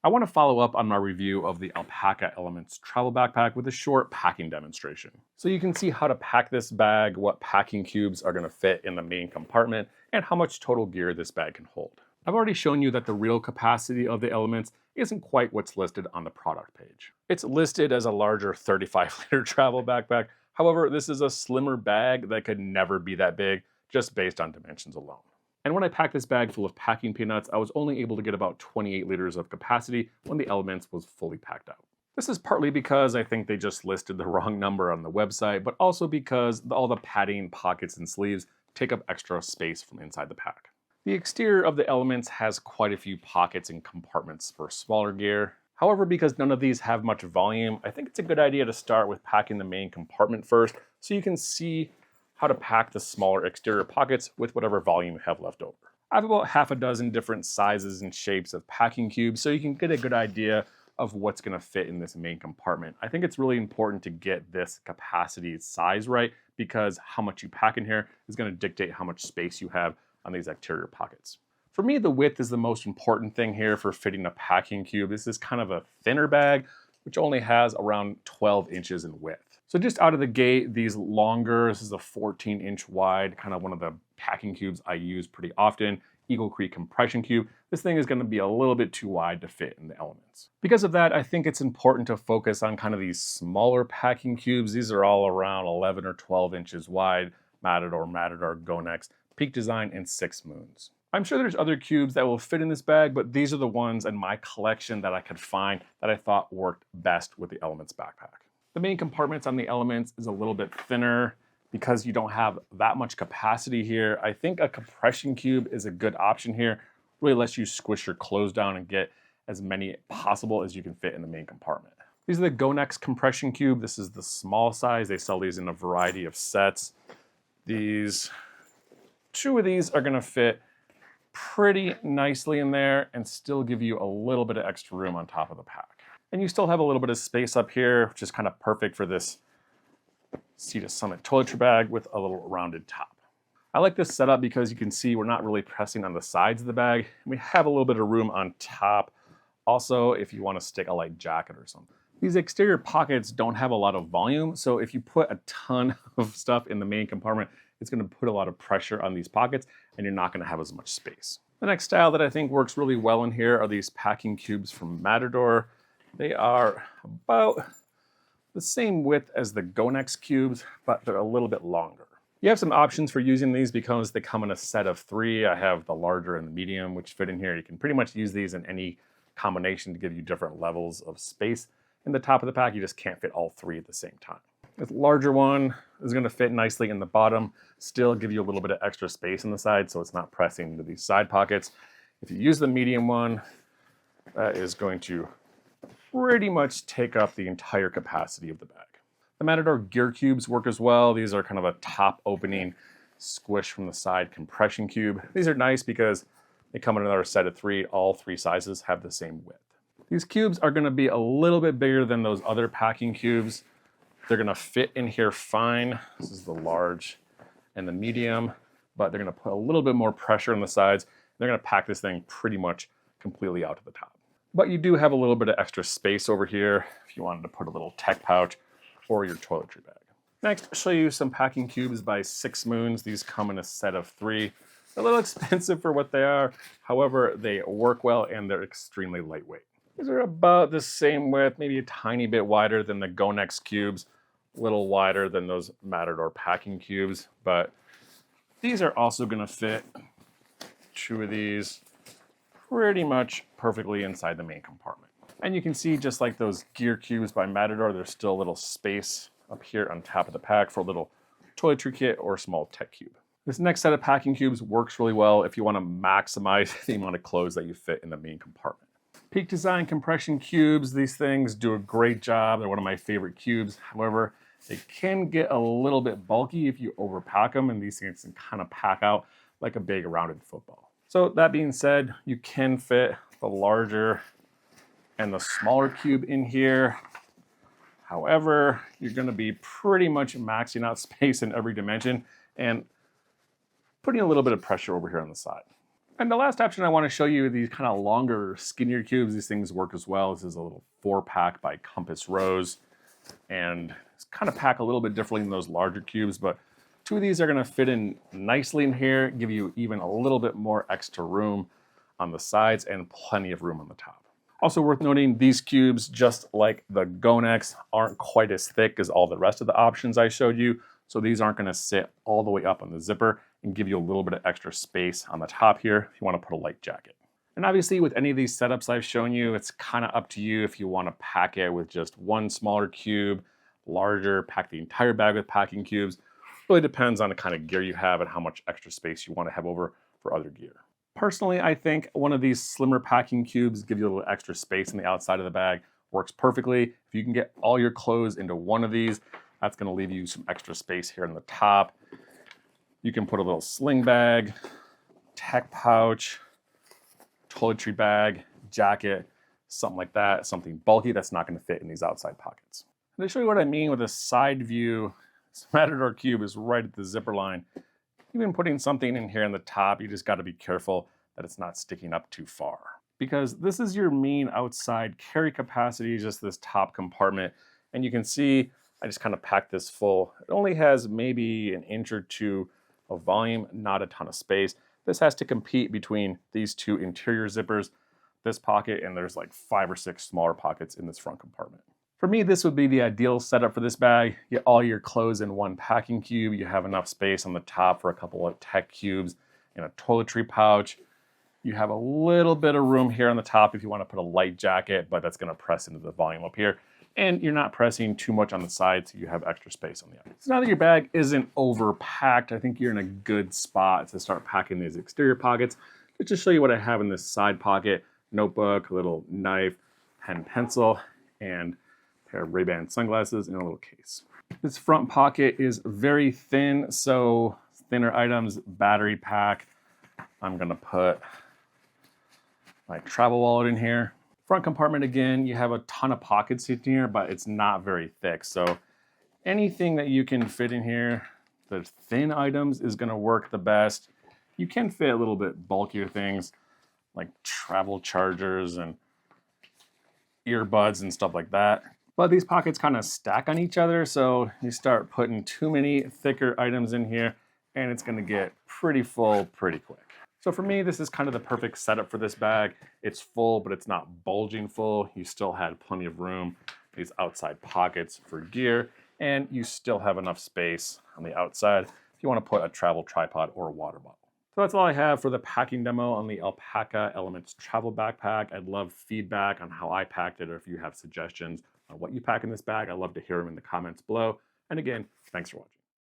I want to follow up on my review of the Alpaka Elements travel backpack with a short packing demonstration. So you can see how to pack this bag, what packing cubes are going to fit in the main compartment, and how much total gear this bag can hold. I've already shown you that the real capacity of the Elements isn't quite what's listed on the product page. It's listed as a larger 35-liter travel backpack. However, this is a slimmer bag that could never be that big just based on dimensions alone. And when I packed this bag full of packing peanuts, I was only able to get about 28 liters of capacity when the Elements was fully packed out. This is partly because I think they just listed the wrong number on the website, but also because all the padding, pockets, and sleeves take up extra space from inside the pack. The exterior of the Elements has quite a few pockets and compartments for smaller gear. However, because none of these have much volume, I think it's a good idea to start with packing the main compartment first so you can see how to pack the smaller exterior pockets with whatever volume you have left over. I have about half a dozen different sizes and shapes of packing cubes so you can get a good idea of what's going to fit in this main compartment. I think it's really important to get this capacity size right because how much you pack in here is going to dictate how much space you have on these exterior pockets. For me, the width is the most important thing here for fitting a packing cube. This is kind of a thinner bag, which only has around 12 inches in width. So just out of the gate, these longer, this is a 14-inch wide, kind of one of the packing cubes I use pretty often, Eagle Creek compression cube. This thing is going to be a little bit too wide to fit in the Elements. Because of that, I think it's important to focus on kind of these smaller packing cubes. These are all around 11 or 12 inches wide, Matador, Gonex, Peak Design, and 6 Moons. I'm sure there's other cubes that will fit in this bag, but these are the ones in my collection that I could find that I thought worked best with the Elements backpack. The main compartments on the Elements is a little bit thinner because you don't have that much capacity here. I think a compression cube is a good option here. Really lets you squish your clothes down and get as many possible as you can fit in the main compartment. These are the Gonex compression cube. This is the small size. They sell these in a variety of sets. Two of these are going to fit pretty nicely in there and still give you a little bit of extra room on top of the pack. And you still have a little bit of space up here, which is kind of perfect for this Sea to Summit toiletry bag with a little rounded top. I like this setup because you can see we're not really pressing on the sides of the bag. We have a little bit of room on top. Also, if you want to stick a light jacket or something. These exterior pockets don't have a lot of volume, so if you put a ton of stuff in the main compartment, it's going to put a lot of pressure on these pockets and you're not going to have as much space. The next style that I think works really well in here are these packing cubes from Matador. They are about the same width as the Gonex cubes, but they're a little bit longer. You have some options for using these because they come in a set of 3. I have the larger and the medium, which fit in here. You can pretty much use these in any combination to give you different levels of space. In the top of the pack, you just can't fit all 3 at the same time. This larger one is going to fit nicely in the bottom, still give you a little bit of extra space on the side so it's not pressing into these side pockets. If you use the medium one, that is going to pretty much take up the entire capacity of the bag. The Matador gear cubes work as well. These are kind of a top opening squish from the side compression cube. These are nice because they come in another set of 3. All 3 sizes have the same width. These cubes are going to be a little bit bigger than those other packing cubes. They're going to fit in here fine. This is the large and the medium, but they're going to put a little bit more pressure on the sides. They're going to pack this thing pretty much completely out to the top. But you do have a little bit of extra space over here if you wanted to put a little tech pouch or your toiletry bag. Next, I'll show you some packing cubes by 6 Moons. These come in a set of 3. They're a little expensive for what they are. However, they work well and they're extremely lightweight. These are about the same width, maybe a tiny bit wider than the Gonex cubes, a little wider than those Matador packing cubes, but these are also going to fit 2 of these pretty much perfectly inside the main compartment. And you can see just like those gear cubes by Matador, there's still a little space up here on top of the pack for a little toiletry kit or a small tech cube. This next set of packing cubes works really well if you want to maximize the amount of clothes that you fit in the main compartment. Peak Design compression cubes, these things do a great job. They're one of my favorite cubes. However, they can get a little bit bulky if you overpack them, and these things can kind of pack out like a big rounded football. So that being said, you can fit the larger and the smaller cube in here. However, you're going to be pretty much maxing out space in every dimension and putting a little bit of pressure over here on the side. And the last option I want to show you are these kind of longer, skinnier cubes. These things work as well. This is a little 4-pack by Compass Rose. And it's kind of pack a little bit differently than those larger cubes, but 2 of these are going to fit in nicely in here, give you even a little bit more extra room on the sides and plenty of room on the top. Also worth noting, these cubes, just like the Gonex, aren't quite as thick as all the rest of the options I showed you. So these aren't going to sit all the way up on the zipper and give you a little bit of extra space on the top here if you want to put a light jacket. And obviously with any of these setups I've shown you, it's kind of up to you if you want to pack it with just one smaller cube, larger, pack the entire bag with packing cubes. Really depends on the kind of gear you have and how much extra space you want to have over for other gear. Personally, I think one of these slimmer packing cubes give you a little extra space on the outside of the bag. Works perfectly. If you can get all your clothes into one of these, that's going to leave you some extra space here on the top. You can put a little sling bag, tech pouch, toiletry bag, jacket, something like that, something bulky that's not going to fit in these outside pockets. And to show you what I mean with a side view, this Matador cube is right at the zipper line. Even putting something in here on the top, you just got to be careful that it's not sticking up too far. Because this is your main outside carry capacity, just this top compartment. And you can see I just kind of packed this full. It only has maybe an inch or two of volume, not a ton of space. This has to compete between these 2 interior zippers, this pocket, and there's like 5 or 6 smaller pockets in this front compartment. For me, this would be the ideal setup for this bag. Get all your clothes in one packing cube. You have enough space on the top for a couple of tech cubes and a toiletry pouch. You have a little bit of room here on the top if you want to put a light jacket, but that's going to press into the volume up here. And you're not pressing too much on the side, so you have extra space on the outside. So now that your bag isn't overpacked, I think you're in a good spot to start packing these exterior pockets. Let's just show you what I have in this side pocket. Notebook, a little knife, pen, pencil, and pair of Ray-Ban sunglasses in a little case. This front pocket is very thin, so thinner items, battery pack. I'm gonna put my travel wallet in here. Front compartment again, you have a ton of pockets in here, but it's not very thick. So anything that you can fit in here, the thin items is gonna work the best. You can fit a little bit bulkier things like travel chargers and earbuds and stuff like that. But these pockets kind of stack on each other, so you start putting too many thicker items in here and it's gonna get pretty full pretty quick. So for me, this is kind of the perfect setup for this bag. It's full, but it's not bulging full. You still had plenty of room, these outside pockets for gear, and you still have enough space on the outside if you wanna put a travel tripod or a water bottle. So that's all I have for the packing demo on the Alpaka Elements travel backpack. I'd love feedback on how I packed it, or if you have suggestions on what you pack in this bag, I'd love to hear them in the comments below. And again, thanks for watching.